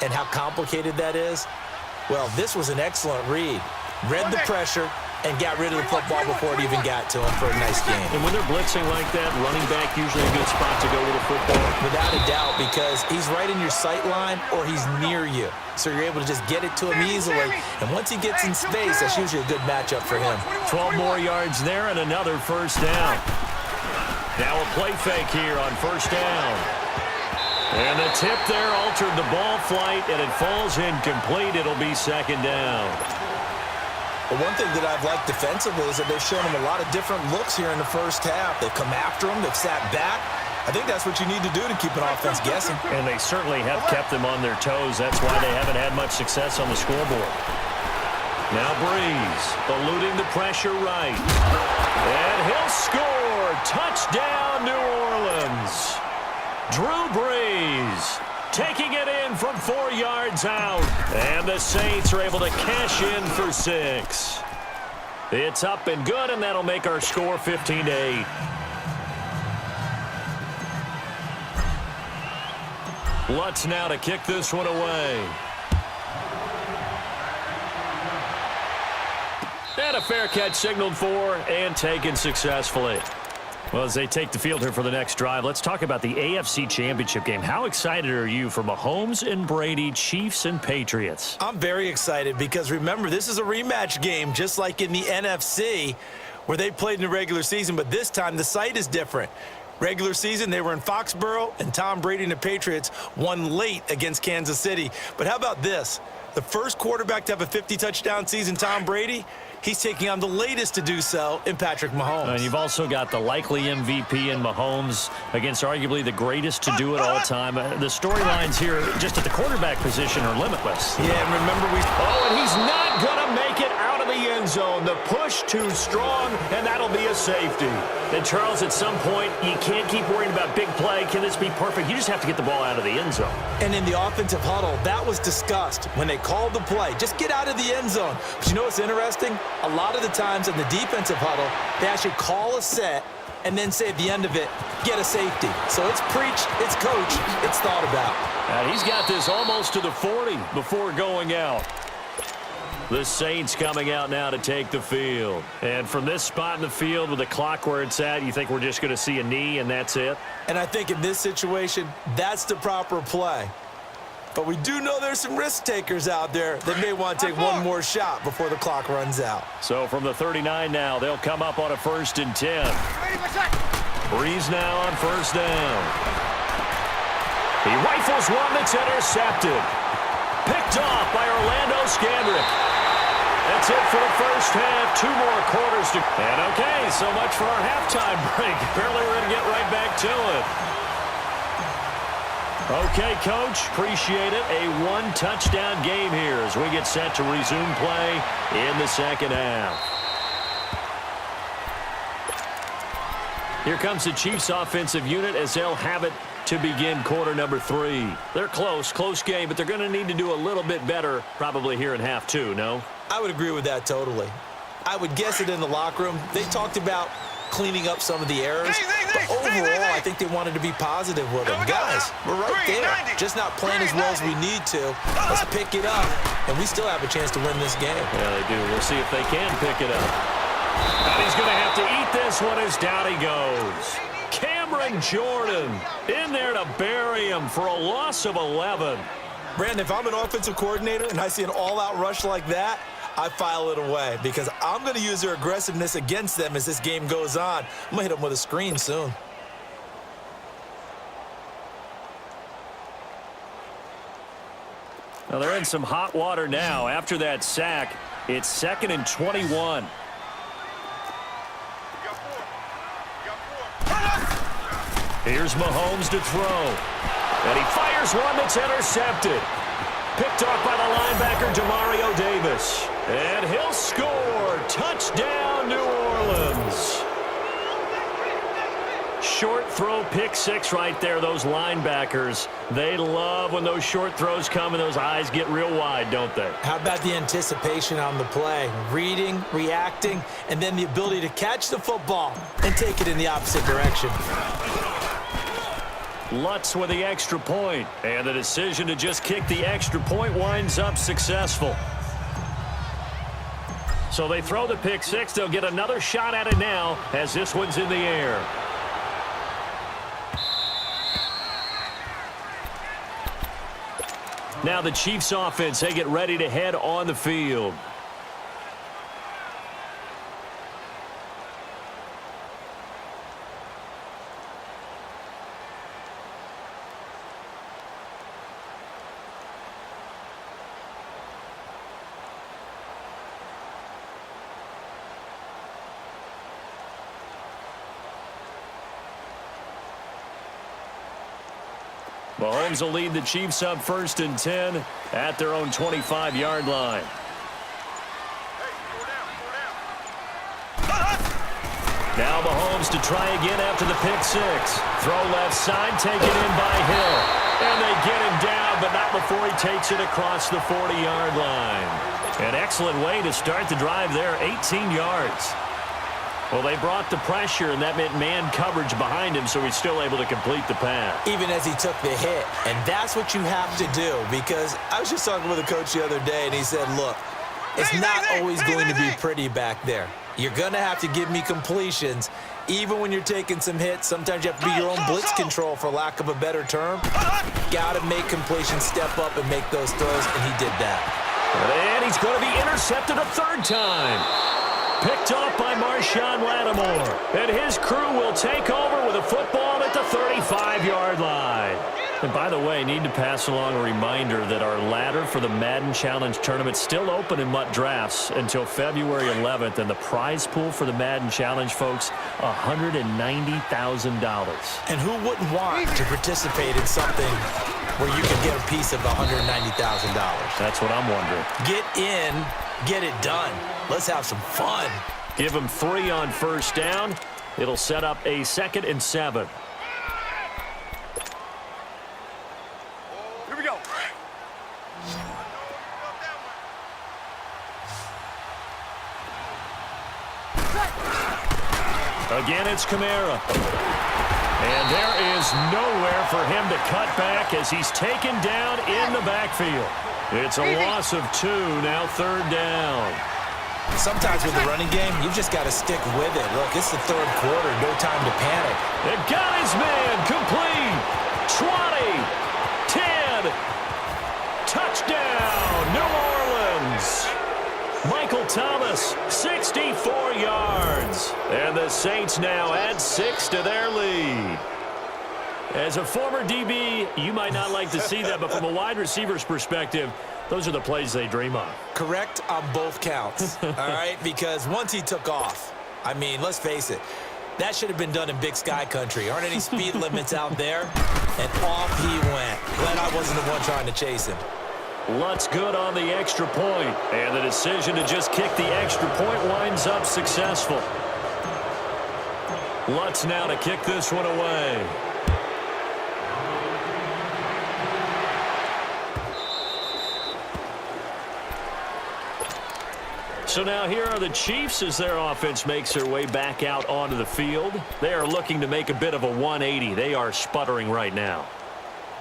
and how complicated that is? Well, this was an excellent read. Read the pressure and got rid of the football before it even got to him for a nice game. And when they're blitzing like that, running back usually a good spot to go with the football. Without a doubt, because he's right in your sight line or he's near you. So you're able to just get it to him easily. And once he gets in space, that's usually a good matchup for him. 12 more yards there and another first down. Now a play fake here on first down. And the tip there altered the ball flight, and it falls incomplete. It'll be second down. Well, one thing that I've liked defensively is that they've shown him a lot of different looks here in the first half. They've come after him. They've sat back. I think that's what you need to do to keep an offense guessing. And they certainly have kept them on their toes. That's why they haven't had much success on the scoreboard. Now Breeze, eluding the pressure right. And he'll score. Touchdown, New Orleans. Drew Brees taking it in from 4 yards out. And the Saints are able to cash in for 6. It's up and good, and that'll make our score 15-8. Lutz now to kick this one away. And a fair catch signaled for and taken successfully. Well, as they take the field here for the next drive, let's talk about the AFC Championship game. How excited are you for Mahomes and Brady, Chiefs and Patriots? I'm very excited because, remember, this is a rematch game, just like in the NFC, where they played in the regular season, but this time the site is different. Regular season, they were in Foxborough, and Tom Brady and the Patriots won late against Kansas City. But how about this? The first quarterback to have a 50-touchdown season, Tom Brady, he's taking on the latest to do so in Patrick Mahomes. And you've also got the likely MVP in Mahomes against arguably the greatest to do it all time. The storylines here just at the quarterback position are limitless. Yeah, and remember and he's not going to make it out of the end zone. The push too strong, and that'll be a safety. And Charles, at some point, you can't keep worrying about big play. Can this be perfect? You just have to get the ball out of the end zone. And in the offensive huddle, that was discussed when they called the play. Just get out of the end zone. But you know what's interesting? A lot of the times in the defensive huddle, they actually call a set and then say at the end of it, get a safety. So it's preached, it's coached, it's thought about. And he's got this almost to the 40 before going out. The Saints coming out now to take the field. And from this spot in the field with the clock where it's at, you think we're just going to see a knee and that's it? And I think in this situation, that's the proper play. But we do know there's some risk takers out there that may want to take one more shot before the clock runs out. So from the 39 now, they'll come up on a 1st and 10. Breeze now on first down. He rifles one that's intercepted. Picked off by Orlando Scandrick. That's it for the first half. 2 more quarters to... And okay, so much for our halftime break. Apparently we're going to get right back to it. Okay, Coach, appreciate it. A 1-touchdown game here as we get set to resume play in the second half. Here comes the Chiefs offensive unit as they'll have it to begin quarter number 3. They're close game, but they're going to need to do a little bit better probably here in half 2, no? I would agree with that totally. I would guess it in the locker room. They talked about cleaning up some of the errors, but overall, I think they wanted to be positive with them. Guys, we're right there, just not playing as well as we need to. Let's pick it up, and we still have a chance to win this game. Yeah, they do. We'll see if they can pick it up. And he's going to have to eat this one as down he goes. Cameron Jordan in there to bury him for a loss of 11. Brandon, if I'm an offensive coordinator and I see an all-out rush like that, I file it away because I'm going to use their aggressiveness against them as this game goes on. I'm going to hit them with a screen soon. Well, they're in some hot water now. After that sack, it's 2nd and 21. Here's Mahomes to throw. And he fires one that's intercepted. Picked off by the linebacker, Demario Davis. And he'll score. Touchdown, New Orleans. Short throw, pick 6 right there. Those linebackers, they love when those short throws come and those eyes get real wide, don't they? How about the anticipation on the play? Reading, reacting, and then the ability to catch the football and take it in the opposite direction. Lutz with the extra point, and the decision to just kick the extra point winds up successful. So they throw the pick six. They'll get another shot at it now as this one's in the air. Now the Chiefs offense, they get ready to head on the field. Mahomes will lead the Chiefs up 1st and 10 at their own 25-yard line. Now Mahomes to try again after the pick six. Throw left side, taken in by Hill. And they get him down, but not before he takes it across the 40-yard line. An excellent way to start the drive there, 18 yards. Well, they brought the pressure, and that meant man coverage behind him, so he's still able to complete the pass. Even as he took the hit. And that's what you have to do, because I was just talking with a coach the other day, and he said, look, it's not always going to be pretty back there. You're going to have to give me completions. Even when you're taking some hits, sometimes you have to be your own blitz control, for lack of a better term. Got to make completions, step up, and make those throws, and he did that. And he's going to be intercepted a third time. Picked off by Marshawn Lattimore. And his crew will take over with a football at the 35-yard line. And by the way, need to pass along a reminder that our ladder for the Madden Challenge tournament is still open in MUT Drafts until February 11th. And the prize pool for the Madden Challenge, folks, $190,000. And who wouldn't want to participate in something where you can get a piece of $190,000? That's what I'm wondering. Get in, get it done. Let's have some fun. Give him 3 on first down. It'll set up a 2nd and 7. Here we go. Again, it's Kamara. And there is nowhere for him to cut back as he's taken down in the backfield. It's a loss of 2, now 3rd down. Sometimes with the running game, you just got to stick with it. Look, it's the 3rd quarter, no time to panic. It got his man complete. 20, 10, touchdown, New Orleans. Michael Thomas, 64 yards. And the Saints now add 6 to their lead. As a former DB, you might not like to see that, but from a wide receiver's perspective, those are the plays they dream of. Correct on both counts, all right? Because once he took off, I mean, let's face it, that should have been done in Big Sky country. Aren't any speed limits out there? And off he went. Glad I wasn't the one trying to chase him. Lutz good on the extra point, and the decision to just kick the extra point winds up successful. Lutz now to kick this one away. So now here are the Chiefs as their offense makes their way back out onto the field. They are looking to make a bit of a 180. They are sputtering right now.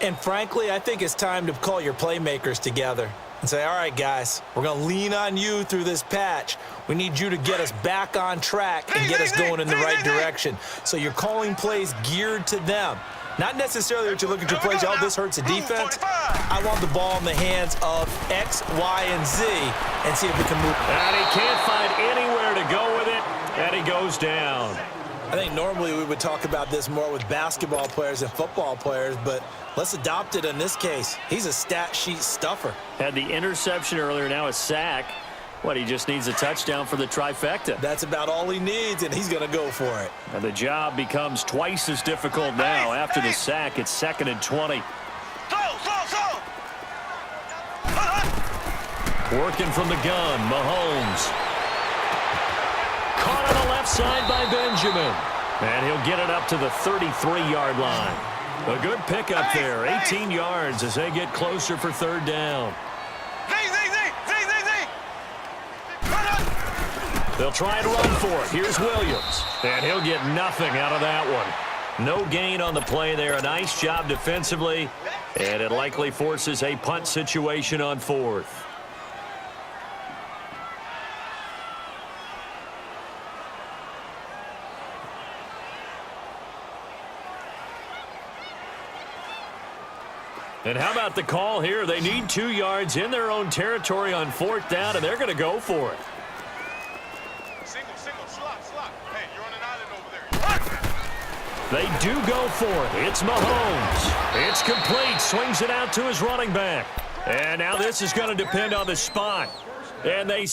And frankly, I think it's time to call your playmakers together and say, all right, guys, we're going to lean on you through this patch. We need you to get us back on track and get us going in the right direction. So you're calling plays geared to them. Not necessarily that you look at your plays, oh, this hurts the defense. I want the ball in the hands of X, Y, and Z and see if we can move. And he can't find anywhere to go with it, and he goes down. I think normally we would talk about this more with basketball players and football players, but let's adopt it in this case. He's a stat sheet stuffer. Had the interception earlier, now a sack. What, he just needs a touchdown for the trifecta. That's about all he needs, and he's going to go for it. And the job becomes twice as difficult now. After the sack, it's 2nd and 20. Working from the gun, Mahomes. Caught on the left side by Benjamin. And he'll get it up to the 33-yard line. A good pickup there, 18 yards as they get closer for 3rd down. They'll try and run for it. Here's Williams. And he'll get nothing out of that one. No gain on the play there. A nice job defensively, and it likely forces a punt situation on 4th. And how about the call here? They need 2 yards in their own territory on 4th down, and they're going to go for it. Single, slot. Hey, you're on an island over there. They do go for it. It's Mahomes. It's complete. Swings it out to his running back. And now this is going to depend on the spot. And they